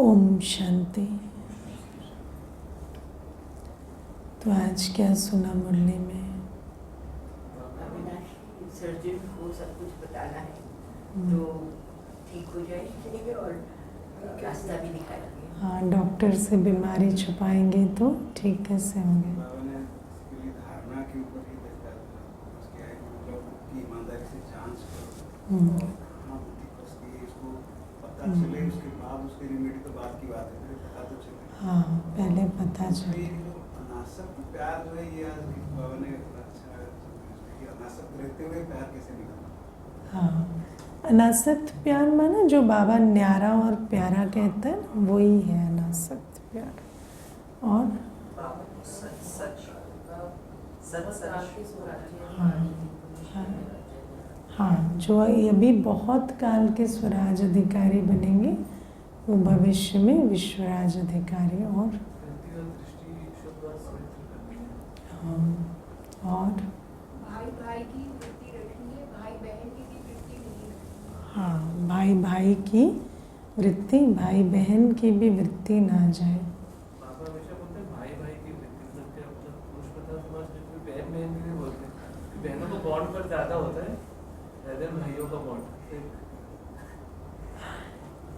ओम शांति। तो आज क्या सुना मुरली में? सर्जन को सब कुछ बताना है तो ठीक हो जाएगी और रास्ता भी दिखाएंगे। हाँ, डॉक्टर से बीमारी छुपाएंगे तो ठीक कैसे होंगे? धारणा के ऊपर ही देखता था, उसके की ईमानदारी से जांच करो, इसको पता चले, उसके बाद उसके रेमेडी तो बात की बात है, पता तो चले। हाँ, पहले पता चले। अनासक्त प्यार जो है ये आज बाबा ने अच्छा अनासक्त रहते हुए प्यार कैसे निकाला। हाँ, अनासक्त प्यार माना जो बाबा न्यारा और प्यारा कहता है वही है अनासक्त प्यार। और हाँ, जो अभी बहुत काल के स्वराज अधिकारी बनेंगे वो भविष्य में विश्वराज अधिकारी। और हाँ, और भाई भाई की वृत्ति रखनी है, भाई बहन की भी वृत्ति नहीं रखनी। हाँ, भाई भाई की वृत्ति, भाई बहन की भी वृत्ति ना जाए। बाबा हमेशा बोलते हैं भाई भाई की वृत्ति रखते हैं, मतलब पुरुष प्रधान समाज में बहन बहन भी नहीं बोलते हैं, बहनों का बॉन्ड पर ज़्यादा होता है rather भाइयों का बॉन्ड।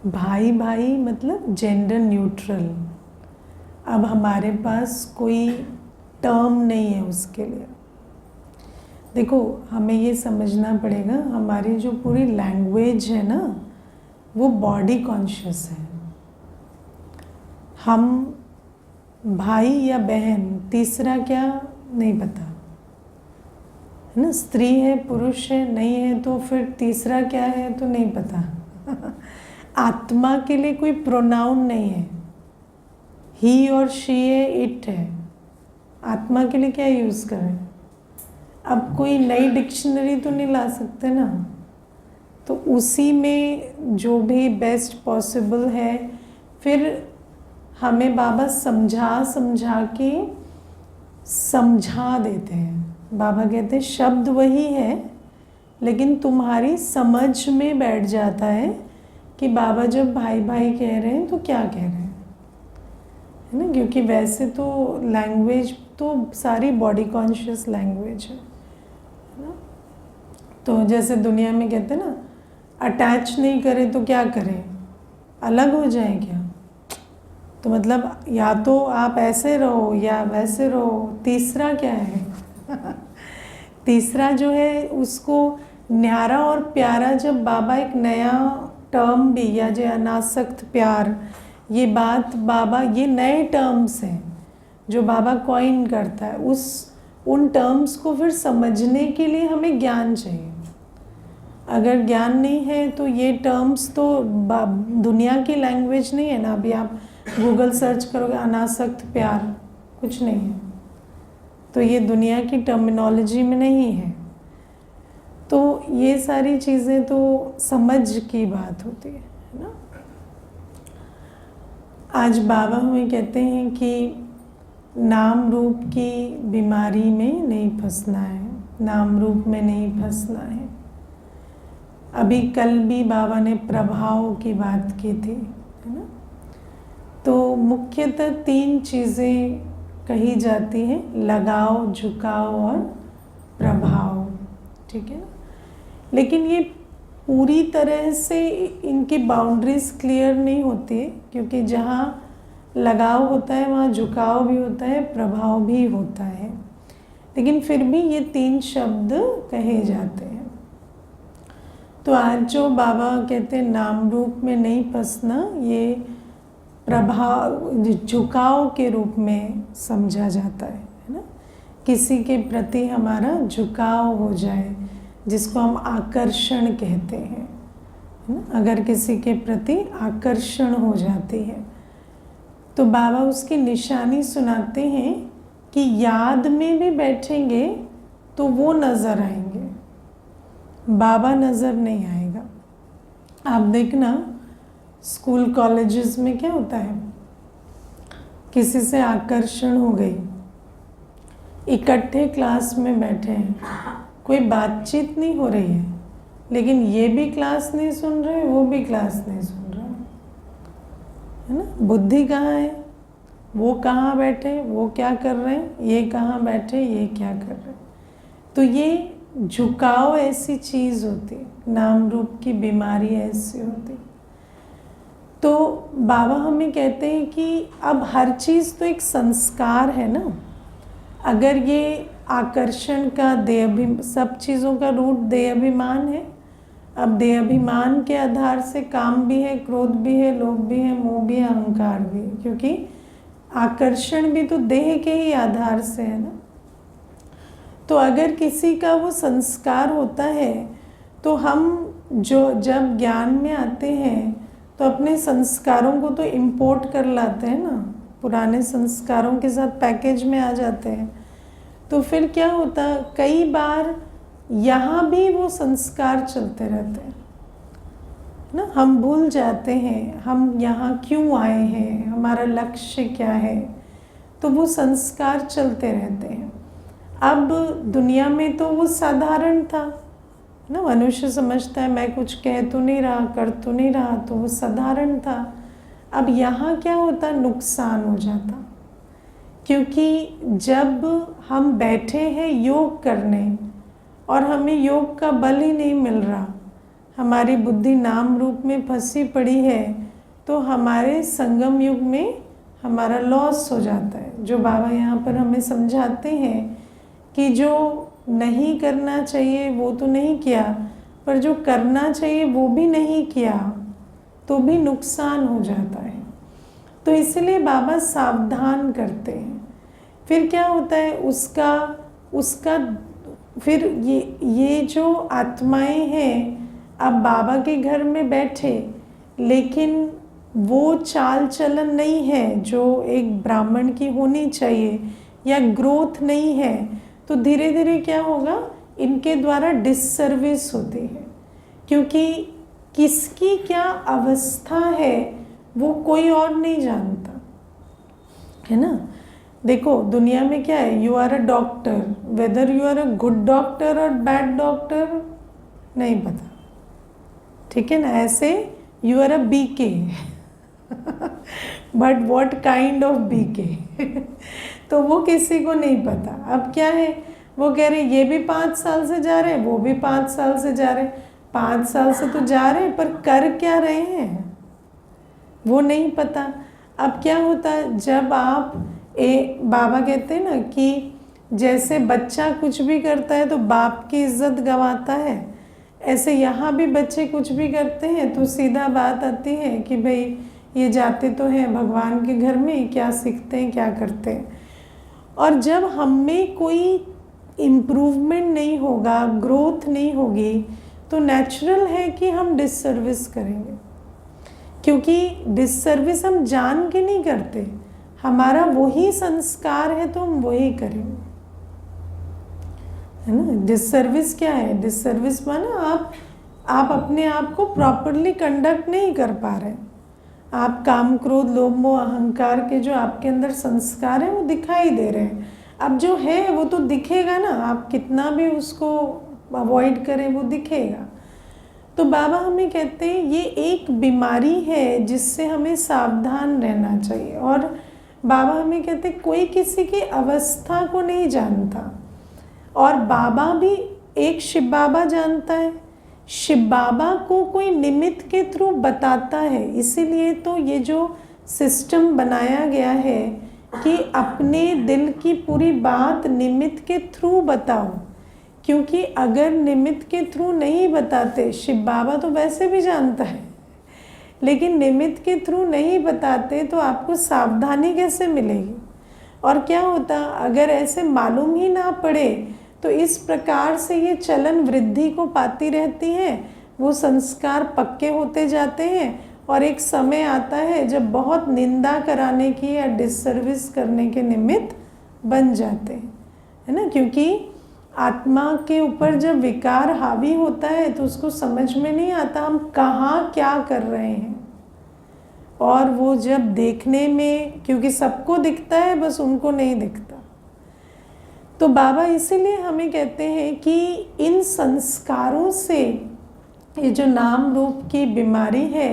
भाई भाई मतलब जेंडर न्यूट्रल। अब हमारे पास कोई टर्म नहीं है उसके लिए। देखो, हमें ये समझना पड़ेगा, हमारी जो पूरी लैंग्वेज है ना वो बॉडी कॉन्शियस है। हम भाई या बहन, तीसरा क्या नहीं पता है ना। स्त्री है, पुरुष है, नहीं है तो फिर तीसरा क्या है तो नहीं पता। आत्मा के लिए कोई प्रोनाउन नहीं है, ही और शी है, इट है। आत्मा के लिए क्या यूज़ करें? अब कोई नई डिक्शनरी तो नहीं ला सकते ना, तो उसी में जो भी बेस्ट पॉसिबल है फिर हमें बाबा समझा के समझा देते हैं। बाबा कहते हैं शब्द वही है लेकिन तुम्हारी समझ में बैठ जाता है कि बाबा जब भाई भाई कह रहे हैं तो क्या कह रहे हैं, है ना। क्योंकि वैसे तो लैंग्वेज तो सारी बॉडी कॉन्शियस लैंग्वेज है ना। तो जैसे दुनिया में कहते हैं ना, अटैच नहीं करें तो क्या करें, अलग हो जाए क्या? तो मतलब या तो आप ऐसे रहो या वैसे रहो, तीसरा क्या है? तीसरा जो है उसको न्यारा और प्यारा, जब बाबा एक नया टर्म भी, या जो अनासक्त प्यार, ये बात बाबा, ये नए टर्म्स हैं जो बाबा कॉइन करता है। उन टर्म्स को फिर समझने के लिए हमें ज्ञान चाहिए। अगर ज्ञान नहीं है तो ये टर्म्स तो दुनिया की लैंग्वेज नहीं है ना। अभी आप गूगल सर्च करोगे अनासक्त प्यार, कुछ नहीं है, तो ये दुनिया की टर्मिनोलॉजी में नहीं है। तो ये सारी चीज़ें तो समझ की बात होती है ना। आज बाबा हमें कहते हैं कि नाम रूप की बीमारी में नहीं फंसना है, नाम रूप में नहीं फंसना है। अभी कल भी बाबा ने प्रभाव की बात की थी, है ना। तो मुख्यतः 3 चीज़ें कही जाती हैं, लगाव, झुकाव और प्रभाव, ठीक है ना। लेकिन ये पूरी तरह से इनकी बाउंड्रीज क्लियर नहीं होती है, क्योंकि जहाँ लगाव होता है वहाँ झुकाव भी होता है, प्रभाव भी होता है। लेकिन फिर भी ये 3 शब्द कहे जाते हैं। तो आज जो बाबा कहते हैं नाम रूप में नहीं फंसना, ये प्रभाव, झुकाव के रूप में समझा जाता है ना। किसी के प्रति हमारा झुकाव हो जाए, जिसको हम आकर्षण कहते हैं, है ना। अगर किसी के प्रति आकर्षण हो जाती है तो बाबा उसकी निशानी सुनाते हैं कि याद में भी बैठेंगे तो वो नज़र आएंगे, बाबा नज़र नहीं आएगा। आप देखना स्कूल कॉलेजेस में क्या होता है, किसी से आकर्षण हो गई, इकट्ठे क्लास में बैठे हैं, कोई बातचीत नहीं हो रही है, लेकिन ये भी क्लास नहीं सुन रहे, वो भी क्लास नहीं सुन रहा, है ना। बुद्धि कहाँ है, वो कहाँ बैठे, वो क्या कर रहे हैं, ये कहाँ बैठे, ये क्या कर रहे हैं। तो ये झुकाव ऐसी चीज़ होती है, नाम रूप की बीमारी ऐसी होती। तो बाबा हमें कहते हैं कि अब हर चीज़ तो एक संस्कार है ना। अगर ये आकर्षण का सब चीज़ों का रूट देह अभिमान है। अब देह अभिमान के आधार से काम भी है, क्रोध भी है, लोभ भी है, मोह भी है, अहंकार भी है, क्योंकि आकर्षण भी तो देह के ही आधार से है ना। तो अगर किसी का वो संस्कार होता है तो हम जब ज्ञान में आते हैं तो अपने संस्कारों को तो इम्पोर्ट कर लाते हैं ना, पुराने संस्कारों के साथ पैकेज में आ जाते हैं। तो फिर क्या होता, कई बार यहाँ भी वो संस्कार चलते रहते हैं ना। हम भूल जाते हैं हम यहाँ क्यों आए हैं, हमारा लक्ष्य क्या है, तो वो संस्कार चलते रहते हैं। अब दुनिया में तो वो साधारण था ना, मनुष्य समझता है मैं कुछ कह तो नहीं रहा, कर तो नहीं रहा, तो वो साधारण था। अब यहाँ क्या होता, नुकसान हो जाता, क्योंकि जब हम बैठे हैं योग करने और हमें योग का बल ही नहीं मिल रहा, हमारी बुद्धि नाम रूप में फंसी पड़ी है, तो हमारे संगम युग में हमारा लॉस हो जाता है। जो बाबा यहाँ पर हमें समझाते हैं कि जो नहीं करना चाहिए वो तो नहीं किया, पर जो करना चाहिए वो भी नहीं किया तो भी नुकसान हो जाता है। तो इसलिए बाबा सावधान करते हैं। फिर क्या होता है, उसका फिर ये जो आत्माएं हैं अब बाबा के घर में बैठे, लेकिन वो चाल चलन नहीं है जो एक ब्राह्मण की होनी चाहिए, या ग्रोथ नहीं है, तो धीरे धीरे क्या होगा, इनके द्वारा डिससर्विस होती है। क्योंकि किसकी क्या अवस्था है वो कोई और नहीं जानता, है ना। देखो दुनिया में क्या है, you are a doctor, whether you are a good doctor और बैड डॉक्टर नहीं पता, ठीक है ना। ऐसे you are a BK but what kind of BK तो वो किसी को नहीं पता। अब क्या है, वो कह रहे ये भी 5 साल से जा रहे हैं, वो भी 5 साल से जा रहे हैं, 5 साल से तो जा रहे हैं, पर कर क्या रहे हैं वो नहीं पता। अब क्या होता है, जब आप बाबा कहते हैं ना कि जैसे बच्चा कुछ भी करता है तो बाप की इज्जत गंवाता है, ऐसे यहाँ भी बच्चे कुछ भी करते हैं तो सीधा बात आती है कि भाई ये जाते तो हैं भगवान के घर में, क्या सीखते हैं, क्या करते हैं। और जब हम में कोई इम्प्रूवमेंट नहीं होगा, ग्रोथ नहीं होगी, तो नेचुरल है कि हम डिससर्विस करेंगे। क्योंकि डिससर्विस हम जान के नहीं करते, हमारा वही संस्कार है तो हम वही करेंगे, है ना। डिससर्विस क्या है, डिससर्विस माना आप अपने आप को प्रॉपरली कंडक्ट नहीं कर पा रहे, आप काम क्रोध लोभ मोह अहंकार के जो आपके अंदर संस्कार हैं वो दिखाई दे रहे हैं। अब जो है वो तो दिखेगा ना, आप कितना भी उसको अवॉइड करें वो दिखेगा। तो बाबा हमें कहते हैं ये एक बीमारी है जिससे हमें सावधान रहना चाहिए। और बाबा हमें कहते हैं कोई किसी की अवस्था को नहीं जानता, और बाबा भी एक शिव बाबा जानता है, शिव बाबा को कोई निमित्त के थ्रू बताता है। इसीलिए तो ये जो सिस्टम बनाया गया है कि अपने दिल की पूरी बात निमित्त के थ्रू बताओ, क्योंकि अगर निमित्त के थ्रू नहीं बताते, शिव बाबा तो वैसे भी जानता है, लेकिन निमित्त के थ्रू नहीं बताते तो आपको सावधानी कैसे मिलेगी। और क्या होता, अगर ऐसे मालूम ही ना पड़े तो इस प्रकार से ये चलन वृद्धि को पाती रहती है, वो संस्कार पक्के होते जाते हैं, और एक समय आता है जब बहुत निंदा कराने की या डिससर्विस करने के निमित्त बन जाते हैं, है ना। क्योंकि आत्मा के ऊपर जब विकार हावी होता है तो उसको समझ में नहीं आता हम कहाँ क्या कर रहे हैं, और वो जब देखने में, क्योंकि सबको दिखता है बस उनको नहीं दिखता। तो बाबा इसीलिए हमें कहते हैं कि इन संस्कारों से ये जो नाम रूप की बीमारी है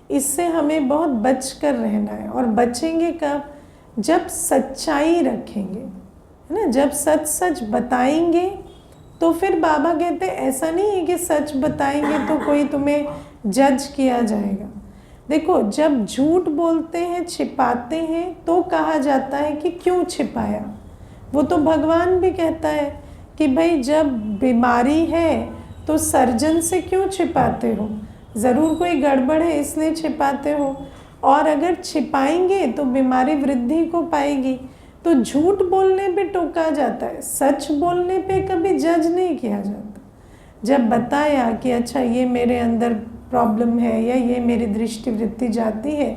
इससे हमें बहुत बच कर रहना है। और बचेंगे कब? जब सच्चाई रखेंगे, है ना, जब सच सच बताएंगे। तो फिर बाबा कहते ऐसा नहीं है कि सच बताएंगे तो कोई तुम्हें जज किया जाएगा। देखो, जब झूठ बोलते हैं, छिपाते हैं, तो कहा जाता है कि क्यों छिपाया। वो तो भगवान भी कहता है कि भाई जब बीमारी है तो सर्जन से क्यों छिपाते हो, ज़रूर कोई गड़बड़ है इसलिए छिपाते हो। और अगर छिपाएंगे तो बीमारी वृद्धि को पाएगी। तो झूठ बोलने पे टोका जाता है, सच बोलने पे कभी जज नहीं किया जाता। जब बताया कि अच्छा ये मेरे अंदर प्रॉब्लम है या ये मेरी दृष्टि वृत्ति जाती है,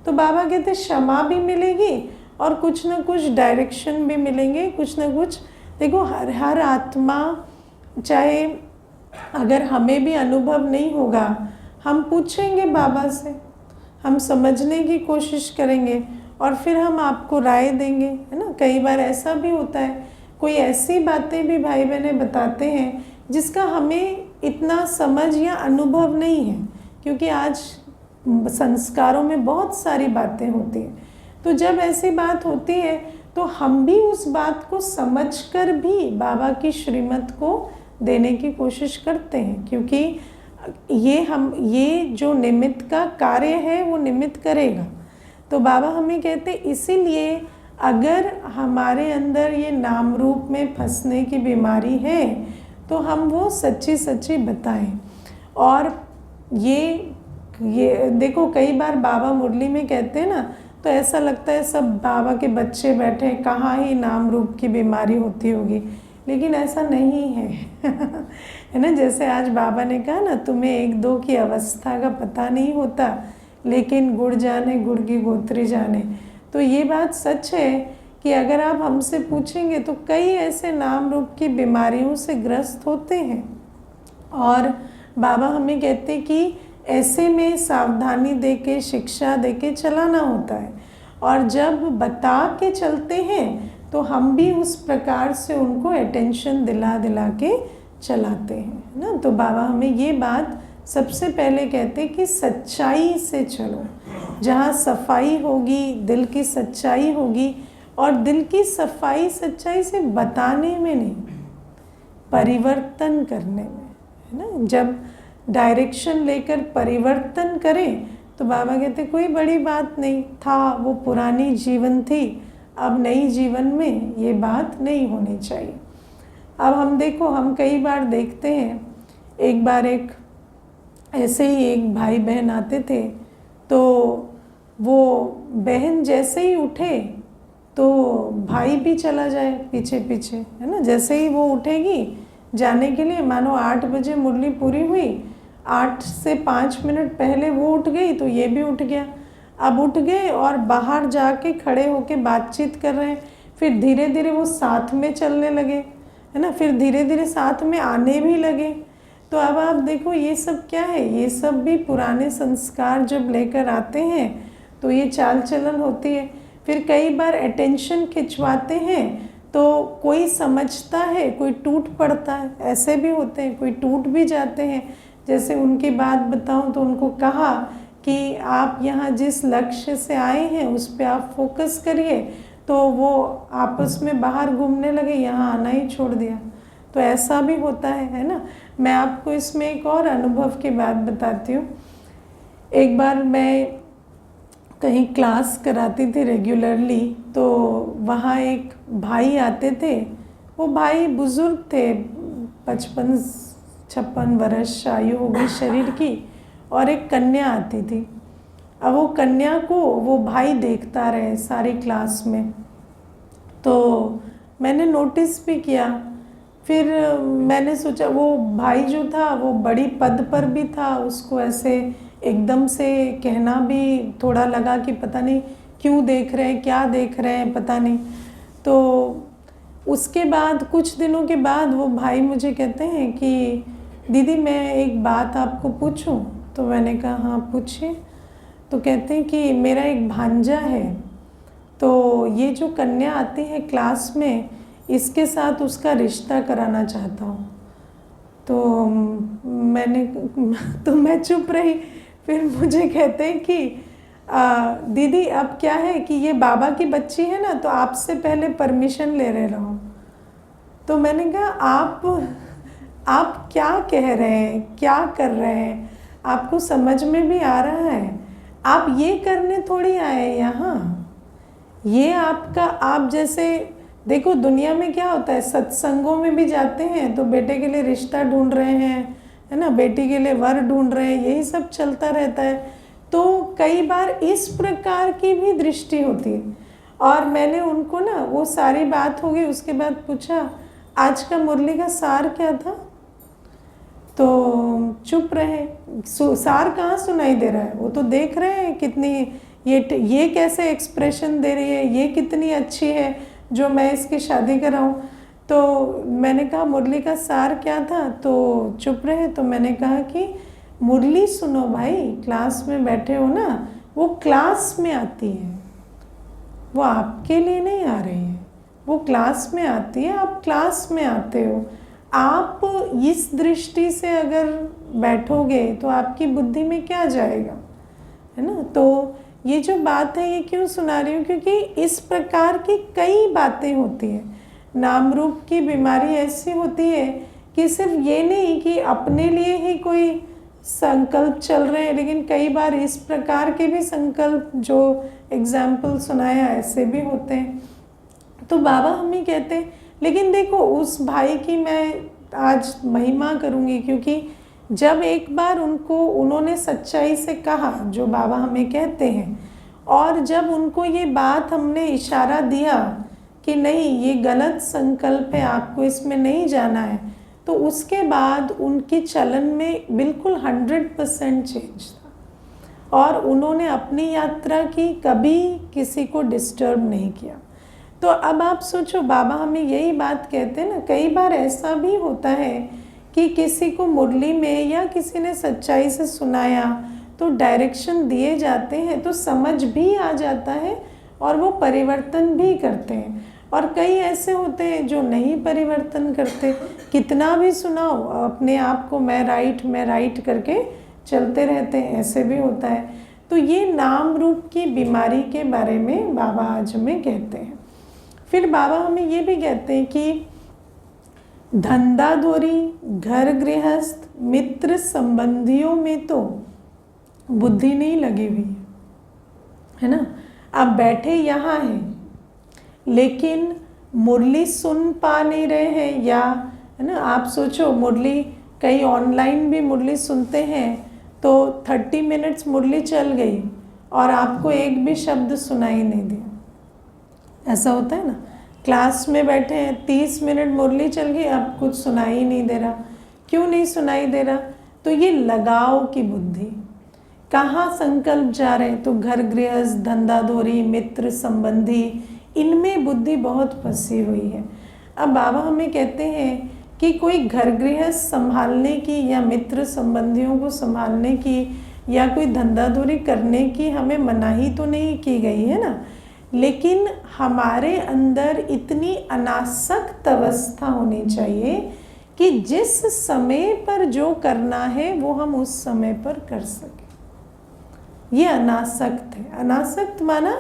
तो बाबा कहते क्षमा भी मिलेगी और कुछ ना कुछ डायरेक्शन भी मिलेंगे, कुछ ना कुछ। देखो, हर आत्मा, चाहे अगर हमें भी अनुभव नहीं होगा, हम पूछेंगे बाबा से, हम समझने की कोशिश करेंगे और फिर हम आपको राय देंगे, है ना। कई बार ऐसा भी होता है, कोई ऐसी बातें भी भाई बहनें बताते हैं जिसका हमें इतना समझ या अनुभव नहीं है, क्योंकि आज संस्कारों में बहुत सारी बातें होती हैं। तो जब ऐसी बात होती है तो हम भी उस बात को समझकर भी बाबा की श्रीमत को देने की कोशिश करते हैं, क्योंकि ये जो निमित्त का कार्य है वो निमित्त करेगा। तो बाबा हमें कहते इसीलिए अगर हमारे अंदर ये नाम रूप में फंसने की बीमारी है तो हम वो सच्ची सच्ची बताएं। और ये देखो, कई बार बाबा मुरली में कहते हैं ना, तो ऐसा लगता है सब बाबा के बच्चे बैठे हैं, कहाँ ही नाम रूप की बीमारी होती होगी, लेकिन ऐसा नहीं है है ना। जैसे आज बाबा ने कहा ना, तुम्हें एक दो की अवस्था का पता नहीं होता, लेकिन गुड़ जाने गुड़ की गोत्री जाने। तो ये बात सच है कि अगर आप हमसे पूछेंगे तो कई ऐसे नाम रूप की बीमारियों से ग्रस्त होते हैं। और बाबा हमें कहते कि ऐसे में सावधानी दे के, शिक्षा दे के चलाना होता है। और जब बता के चलते हैं तो हम भी उस प्रकार से उनको अटेंशन दिला दिला के चलाते हैं ना। तो बाबा हमें ये बात सबसे पहले कहते कि सच्चाई से चलो। जहाँ सफाई होगी, दिल की सच्चाई होगी, और दिल की सफाई सच्चाई से बताने में नहीं, परिवर्तन करने में, है ना। जब डायरेक्शन लेकर परिवर्तन करें तो बाबा कहते कोई बड़ी बात नहीं था, वो पुरानी जीवन थी, अब नई जीवन में ये बात नहीं होनी चाहिए। अब हम देखो, हम कई बार देखते हैं, एक बार एक ऐसे ही एक भाई बहन आते थे, तो वो बहन जैसे ही उठे तो भाई भी चला जाए पीछे पीछे, है ना। जैसे ही वो उठेगी जाने के लिए, मानो 8 बजे मुरली पूरी हुई, 8 से 5 मिनट पहले वो उठ गई तो ये भी उठ गया। अब उठ गए और बाहर जाके खड़े होके बातचीत कर रहे हैं, फिर धीरे धीरे वो साथ में चलने लगे, है ना, फिर धीरे धीरे साथ में आने भी लगे। तो अब आप देखो ये सब क्या है, ये सब भी पुराने संस्कार जब लेकर आते हैं तो ये चाल चलन होती है। फिर कई बार अटेंशन खिंचवाते हैं तो कोई समझता है, कोई टूट पड़ता है, ऐसे भी होते हैं, कोई टूट भी जाते हैं। जैसे उनकी बात बताऊं तो उनको कहा कि आप यहाँ जिस लक्ष्य से आए हैं उस पर आप फोकस करिए, तो वो आपस में बाहर घूमने लगे, यहाँ आना ही छोड़ दिया। तो ऐसा भी होता है ना। मैं आपको इसमें एक और अनुभव की बात बताती हूँ। एक बार मैं कहीं क्लास कराती थी रेगुलरली, तो वहाँ एक भाई आते थे। वो भाई बुज़ुर्ग थे, 55-56 वर्ष आयु होगी शरीर की, और एक कन्या आती थी। अब वो कन्या को वो भाई देखता रहे सारी क्लास में, तो मैंने नोटिस भी किया। फिर मैंने सोचा, वो भाई जो था वो बड़ी पद पर भी था, उसको ऐसे एकदम से कहना भी थोड़ा लगा कि पता नहीं क्यों देख रहे हैं, क्या देख रहे हैं, पता नहीं। तो उसके बाद कुछ दिनों के बाद वो भाई मुझे कहते हैं कि दीदी मैं एक बात आपको पूछूं। तो मैंने कहा हाँ पूछिए। तो कहते हैं कि मेरा एक भांजा है, तो ये जो कन्या आती है क्लास में, इसके साथ उसका रिश्ता कराना चाहता हूँ। तो मैं चुप रही। फिर मुझे कहते हैं कि दीदी अब क्या है कि ये बाबा की बच्ची है ना, तो आपसे पहले परमिशन ले रहा हूँ। तो मैंने कहा आप क्या कह रहे हैं, क्या कर रहे हैं, आपको समझ में भी आ रहा है? आप ये करने थोड़ी आए यहाँ। ये आपका, आप जैसे देखो दुनिया में क्या होता है, सत्संगों में भी जाते हैं तो बेटे के लिए रिश्ता ढूंढ रहे हैं, है ना, बेटी के लिए वर ढूंढ रहे हैं, यही सब चलता रहता है। तो कई बार इस प्रकार की भी दृष्टि होती है। और मैंने उनको ना वो सारी बात हो गई, उसके बाद पूछा आज का मुरली का सार क्या था, तो चुप रहे। सार कहाँ सुनाई दे रहा है, वो तो देख रहे हैं कितनी ये कैसे एक्सप्रेशन दे रही है, ये कितनी अच्छी है जो मैं इसकी शादी कराऊं। तो मैंने कहा मुरली का सार क्या था, तो चुप रहे। तो मैंने कहा कि मुरली सुनो भाई, क्लास में बैठे हो ना, वो क्लास में आती है, वो आपके लिए नहीं आ रही है, वो क्लास में आती है, आप क्लास में आते हो। आप इस दृष्टि से अगर बैठोगे तो आपकी बुद्धि में क्या जाएगा, है ना। तो ये जो बात है ये क्यों सुना रही हूँ, क्योंकि इस प्रकार की कई बातें होती हैं। नाम रूप की बीमारी ऐसी होती है कि सिर्फ ये नहीं कि अपने लिए ही कोई संकल्प चल रहे हैं, लेकिन कई बार इस प्रकार के भी संकल्प जो एग्जाम्पल सुनाया ऐसे भी होते हैं। तो बाबा हमें कहते हैं, लेकिन देखो उस भाई की मैं आज महिमा करूँगी, क्योंकि जब एक बार उन्होंने सच्चाई से कहा जो बाबा हमें कहते हैं, और जब उनको ये बात हमने इशारा दिया कि नहीं ये गलत संकल्प है, आपको इसमें नहीं जाना है, तो उसके बाद उनके चलन में बिल्कुल 100% चेंज था। और उन्होंने अपनी यात्रा की, कभी किसी को डिस्टर्ब नहीं किया। तो अब आप सोचो, बाबा हमें यही बात कहते हैं ना, कई बार ऐसा भी होता है कि किसी को मुरली में या किसी ने सच्चाई से सुनाया तो डायरेक्शन दिए जाते हैं, तो समझ भी आ जाता है और वो परिवर्तन भी करते हैं। और कई ऐसे होते हैं जो नहीं परिवर्तन करते, कितना भी सुनाओ अपने आप को मैं राइट करके चलते रहते हैं, ऐसे भी होता है। तो ये नाम रूप की बीमारी के बारे में बाबा आज हमें कहते हैं। फिर बाबा हमें ये भी कहते हैं कि धंधाधोरी, घर गृहस्थ, मित्र संबंधियों में तो बुद्धि नहीं लगी हुई है ना। आप बैठे यहाँ हैं लेकिन मुरली सुन पा नहीं रहे हैं, या है ना, आप सोचो मुरली, कई ऑनलाइन भी मुरली सुनते हैं तो 30 मिनट्स मुरली चल गई और आपको एक भी शब्द सुनाई नहीं दिया, ऐसा होता है ना। क्लास में बैठे हैं, 30 मिनट मुरली चल गई, अब कुछ सुनाई नहीं दे रहा। क्यों नहीं सुनाई दे रहा, तो ये लगाव की बुद्धि, कहाँ संकल्प जा रहे हैं, तो घर गृहस्थ, धंधाधोरी, मित्र संबंधी, इनमें बुद्धि बहुत फंसी हुई है। अब बाबा हमें कहते हैं कि कोई घर गृहस्थ संभालने की या मित्र संबंधियों को संभालने की या कोई धंधाधोरी करने की हमें मनाही तो नहीं की गई है ना, लेकिन हमारे अंदर इतनी अनासक्त अवस्था होनी चाहिए कि जिस समय पर जो करना है वो हम उस समय पर कर सकें। ये अनासक्त है। अनासक्त माना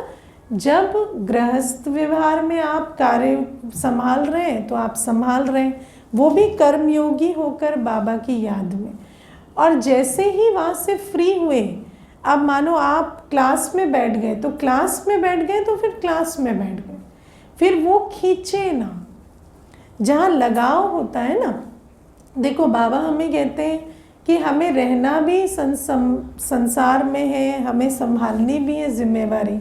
जब गृहस्थ व्यवहार में आप कार्य संभाल रहे हैं तो आप संभाल रहे हैं, वो भी कर्मयोगी होकर बाबा की याद में। और जैसे ही वहाँ से फ्री हुए, अब मानो आप क्लास में बैठ गए तो क्लास में बैठ गए, तो फिर क्लास में बैठ गए, फिर वो खींचे ना। जहाँ लगाव होता है ना, देखो बाबा हमें कहते हैं कि हमें रहना भी संसार में है, हमें संभालनी भी है जिम्मेवारी,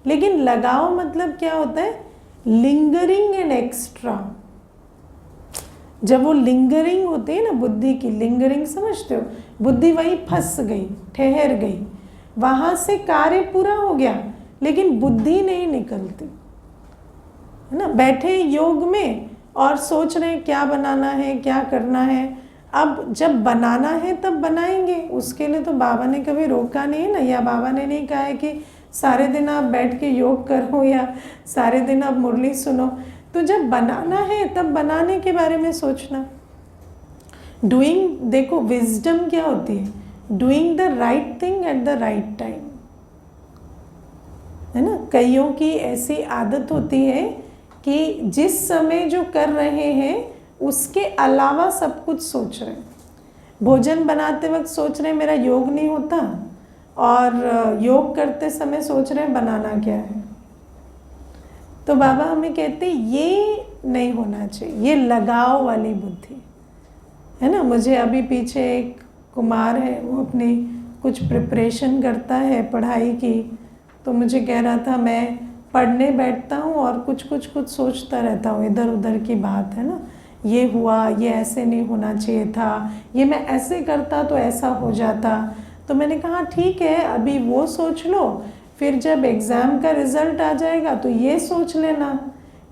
लेकिन लगाव मतलब क्या होता है, लिंगरिंग एंड एक्स्ट्रा। जब वो लिंगरिंग होती है ना, बुद्धि की लिंगरिंग समझते हो, बुद्धि वही फंस गई, ठहर गई, वहाँ से कार्य पूरा हो गया लेकिन बुद्धि नहीं निकलती, है ना। बैठे योग में और सोच रहे हैं क्या बनाना है, क्या करना है। अब जब बनाना है तब बनाएंगे, उसके लिए तो बाबा ने कभी रोका नहीं है ना, या बाबा ने नहीं कहा है कि सारे दिन आप बैठ के योग करो या सारे दिन आप मुरली सुनो। तो जब बनाना है तब बनाने के बारे में सोचना। डूइंग, देखो विजडम क्या होती है, doing the right thing at the right time, है ना। कईयों की ऐसी आदत होती है कि जिस समय जो कर रहे हैं उसके अलावा सब कुछ सोच रहे हैं। भोजन बनाते वक्त सोच रहे हैं मेरा योग नहीं होता, और योग करते समय सोच रहे हैं बनाना क्या है। तो बाबा हमें कहते ये नहीं होना चाहिए, ये लगाव वाली बुद्धि है ना। मुझे अभी पीछे एक कुमार है, वो अपनी कुछ प्रिपरेशन करता है पढ़ाई की, तो मुझे कह रहा था मैं पढ़ने बैठता हूँ और कुछ सोचता रहता हूँ, इधर उधर की बात है ना, ये हुआ, ये ऐसे नहीं होना चाहिए था, ये मैं ऐसे करता तो ऐसा हो जाता। तो मैंने कहा ठीक है, अभी वो सोच लो, फिर जब एग्ज़ाम का रिज़ल्ट आ जाएगा तो ये सोच लेना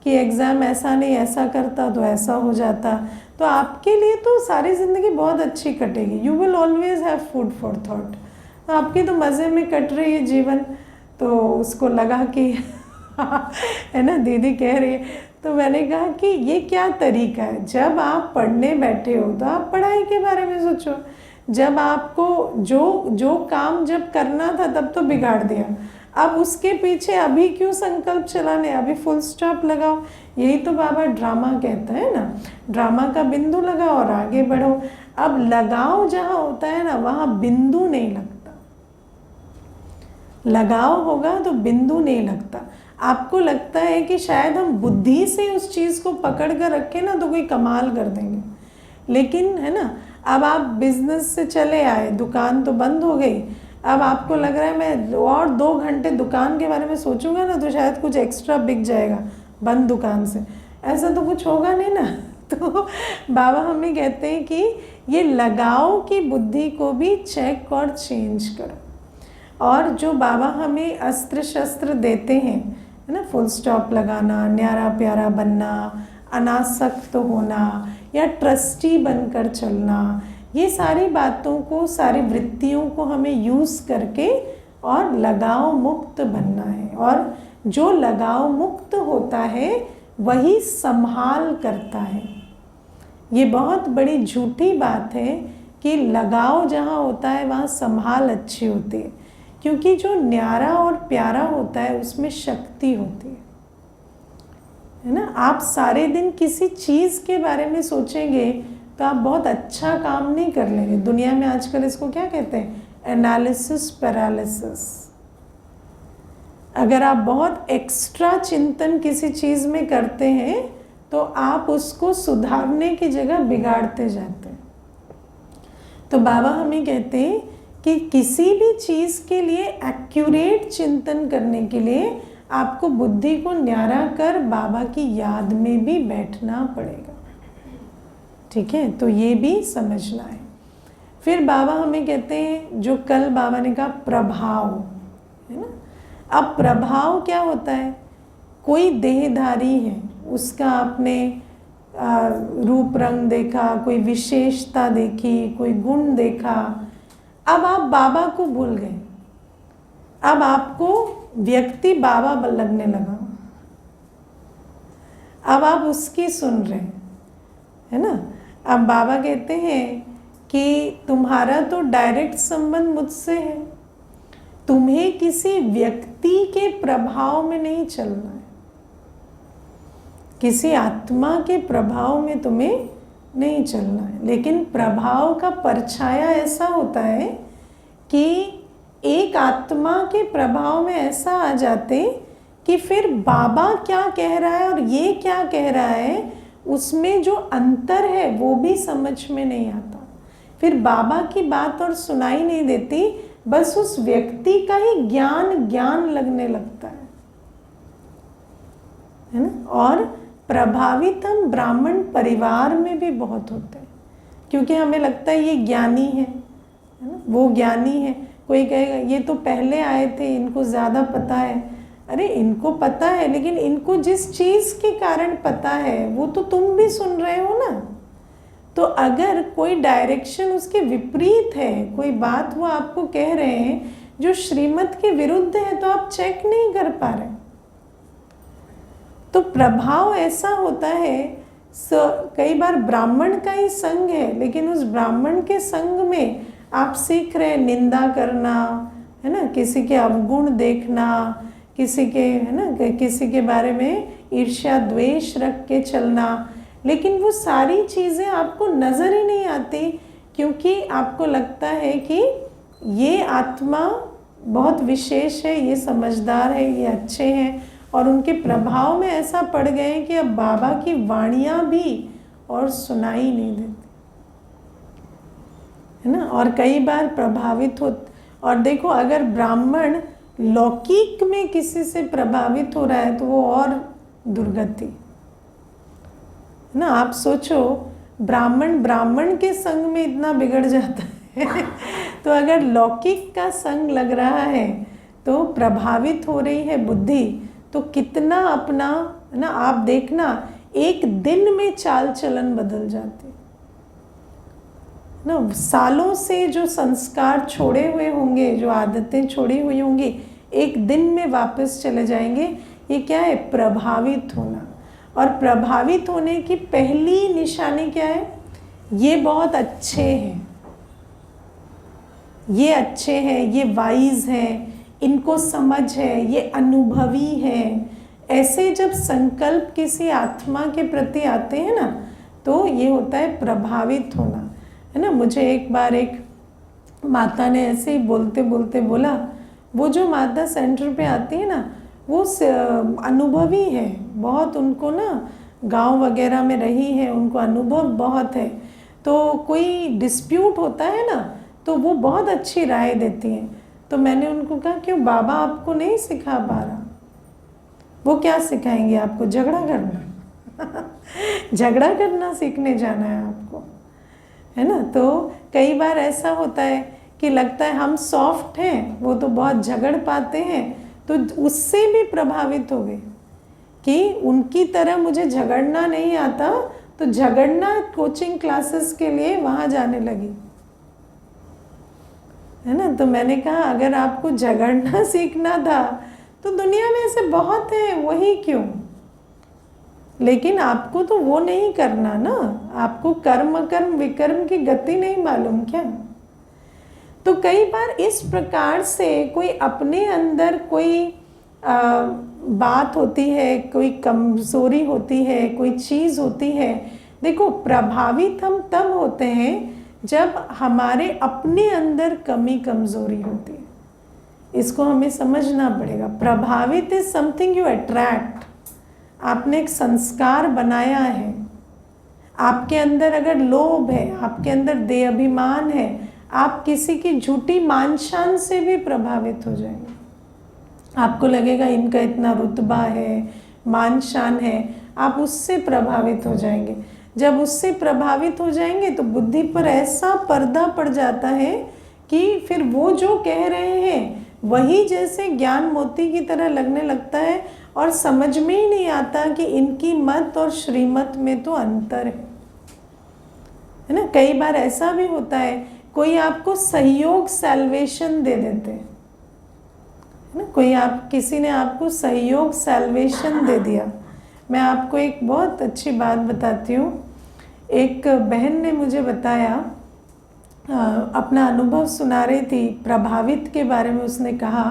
कि एग्ज़ाम ऐसा नहीं, ऐसा करता तो ऐसा हो जाता। तो आपके लिए तो सारी ज़िंदगी बहुत अच्छी कटेगी। You will always have food for thought. आपकी तो मज़े में कट रही है जीवन। तो उसको लगा कि है ना, दीदी कह रही है। तो मैंने कहा कि ये क्या तरीका है, जब आप पढ़ने बैठे हो तो आप पढ़ाई के बारे में सोचो। जब आपको जो काम जब करना था तब तो बिगाड़ दिया, अब उसके पीछे अभी क्यों संकल्प चलाने, अभी फुल स्टॉप लगाओ। यही तो बाबा ड्रामा कहता है ना, ड्रामा का बिंदु लगाओ और आगे बढ़ो। अब लगाव जहाँ होता है ना, वहाँ बिंदु नहीं लगता। लगाव होगा तो बिंदु नहीं लगता। आपको लगता है कि शायद हम बुद्धि से उस चीज़ को पकड़ कर रखें ना तो कोई कमाल कर देंगे, लेकिन है ना, अब आप बिजनेस से चले आए, दुकान तो बंद हो गई, अब आपको लग रहा है मैं और 2 घंटे दुकान के बारे में सोचूंगा ना तो शायद कुछ एक्स्ट्रा बिक जाएगा बंद दुकान से। ऐसा तो कुछ होगा नहीं ना। तो बाबा हमें कहते हैं कि ये लगाव की बुद्धि को भी चेक और चेंज करो। और जो बाबा हमें अस्त्र शस्त्र देते हैं, है ना, फुल स्टॉप लगाना, न्यारा प्यारा बनना, अनासक्त होना या ट्रस्टी बनकर चलना, ये सारी बातों को, सारी वृत्तियों को हमें यूज़ करके और लगाव मुक्त बनना है। और जो लगाव मुक्त होता है वही संभाल करता है। ये बहुत बड़ी झूठी बात है कि लगाव जहाँ होता है वहाँ संभाल अच्छी होती है, क्योंकि जो न्यारा और प्यारा होता है उसमें शक्ति होती है ना। आप सारे दिन किसी चीज़ के बारे में सोचेंगे तो आप बहुत अच्छा काम नहीं कर लेंगे। दुनिया में आजकल इसको क्या कहते हैं, एनालिसिस पैरालिसिस। अगर आप बहुत एक्स्ट्रा चिंतन किसी चीज़ में करते हैं तो आप उसको सुधारने की जगह बिगाड़ते जाते हैं। तो बाबा हमें कहते हैं कि किसी भी चीज़ के लिए एक्यूरेट चिंतन करने के लिए आपको बुद्धि को न्यारा कर बाबा की याद में भी बैठना पड़ेगा। ठीक है, तो ये भी समझना है। फिर बाबा हमें कहते हैं, जो कल बाबा ने कहा प्रभाव, है ना। अब प्रभाव क्या होता है, कोई देहधारी है, उसका आपने रूप रंग देखा, कोई विशेषता देखी, कोई गुण देखा, अब आप बाबा को भूल गए, अब आपको व्यक्ति बाबा लगने लगा, अब आप उसकी सुन रहे हैं, है ना। अब बाबा कहते हैं कि तुम्हारा तो डायरेक्ट संबंध मुझसे है, तुम्हें किसी व्यक्ति के प्रभाव में नहीं चलना है, किसी आत्मा के प्रभाव में तुम्हें नहीं चलना है। लेकिन प्रभाव का परछाया ऐसा होता है कि एक आत्मा के प्रभाव में ऐसा आ जाते कि फिर बाबा क्या कह रहा है और ये क्या कह रहा है, उसमें जो अंतर है वो भी समझ में नहीं आता। फिर बाबा की बात और सुनाई नहीं देती, बस उस व्यक्ति का ही ज्ञान लगने लगता है ना। और प्रभावित हम ब्राह्मण परिवार में भी बहुत होते हैं, क्योंकि हमें लगता है ये ज्ञानी है ना, वो ज्ञानी है। कोई कहेगा ये तो पहले आए थे, इनको ज़्यादा पता है। अरे इनको पता है, लेकिन इनको जिस चीज़ के कारण पता है वो तो तुम भी सुन रहे हो ना। तो अगर कोई डायरेक्शन उसके विपरीत है, कोई बात वो आपको कह रहे हैं जो श्रीमत के विरुद्ध है, तो आप चेक नहीं कर पा रहे। तो प्रभाव ऐसा होता है, कई बार ब्राह्मण का ही संग है, लेकिन उस ब्राह्मण के संग में आप सीख रहे हैं निंदा करना, है ना, किसी के अवगुण देखना, किसी के, है ना, किसी के बारे में ईर्ष्या द्वेष रख के चलना, लेकिन वो सारी चीज़ें आपको नज़र ही नहीं आती, क्योंकि आपको लगता है कि ये आत्मा बहुत विशेष है, ये समझदार है, ये अच्छे हैं, और उनके प्रभाव में ऐसा पड़ गए हैं कि अब बाबा की वाणियाँ भी और सुनाई नहीं देती, है ना। और कई बार प्रभावित हो, और देखो अगर ब्राह्मण लौकिक में किसी से प्रभावित हो रहा है तो वो और दुर्गति, है ना। आप सोचो ब्राह्मण के संग में इतना बिगड़ जाता है तो अगर लौकिक का संग लग रहा है तो प्रभावित हो रही है बुद्धि, तो कितना अपना, है ना, आप देखना एक दिन में चाल चलन बदल जाते ना। सालों से जो संस्कार छोड़े हुए होंगे, जो आदतें छोड़ी हुई होंगी, एक दिन में वापस चले जाएंगे। ये क्या है? प्रभावित होना। और प्रभावित होने की पहली निशानी क्या है? ये बहुत अच्छे हैं, ये अच्छे हैं, ये वाइज हैं, इनको समझ है, ये अनुभवी हैं। ऐसे जब संकल्प किसी आत्मा के प्रति आते हैं ना, तो ये होता है प्रभावित होना, है ना। मुझे एक बार एक माता ने ऐसे ही बोलते बोलते बोला, वो जो माता सेंटर पे आती है ना, वो अनुभवी है बहुत, उनको ना गांव वगैरह में रही है, उनको अनुभव बहुत है। तो कोई डिस्प्यूट होता है ना, तो वो बहुत अच्छी राय देती हैं। तो मैंने उनको कहा, क्यों बाबा आपको नहीं सिखा पा रहा? वो क्या सिखाएंगे आपको? झगड़ा करना झगड़ा करना सीखने जाना है आपको, है ना। तो कई बार ऐसा होता है कि लगता है हम सॉफ्ट हैं, वो तो बहुत झगड़ पाते हैं, तो उससे भी प्रभावित हो गए कि उनकी तरह मुझे झगड़ना नहीं आता, तो झगड़ना कोचिंग क्लासेस के लिए वहाँ जाने लगी, है ना। तो मैंने कहा अगर आपको झगड़ना सीखना था तो दुनिया में ऐसे बहुत हैं, वही क्यों? लेकिन आपको तो वो नहीं करना ना, आपको कर्म कर्म विकर्म की गति नहीं मालूम क्या? तो कई बार इस प्रकार से कोई अपने अंदर कोई बात होती है, कोई कमजोरी होती है, कोई चीज़ होती है। देखो प्रभावित हम तब होते हैं जब हमारे अपने अंदर कमी कमजोरी होती है, इसको हमें समझना पड़ेगा। प्रभावित इज समथिंग यू अट्रैक्ट। आपने एक संस्कार बनाया है, आपके अंदर अगर लोभ है, आपके अंदर देह अभिमान है, आप किसी की झूठी मान शान से भी प्रभावित हो जाएंगे। आपको लगेगा इनका इतना रुतबा है, मान शान है, आप उससे प्रभावित हो जाएंगे। जब उससे प्रभावित हो जाएंगे तो बुद्धि पर ऐसा पर्दा पड़ जाता है कि फिर वो जो कह रहे हैं वही जैसे ज्ञान मोती की तरह लगने लगता है, और समझ में ही नहीं आता कि इनकी मत और श्रीमत में तो अंतर है ना। कई बार ऐसा भी होता है, कोई आपको सहयोग सैल्वेशन दे देते हैं, है ना। कोई किसी ने आपको सहयोग सैल्वेशन दे दिया। मैं आपको एक बहुत अच्छी बात बताती हूँ। एक बहन ने मुझे बताया, अपना अनुभव सुना रही थी प्रभावित के बारे में। उसने कहा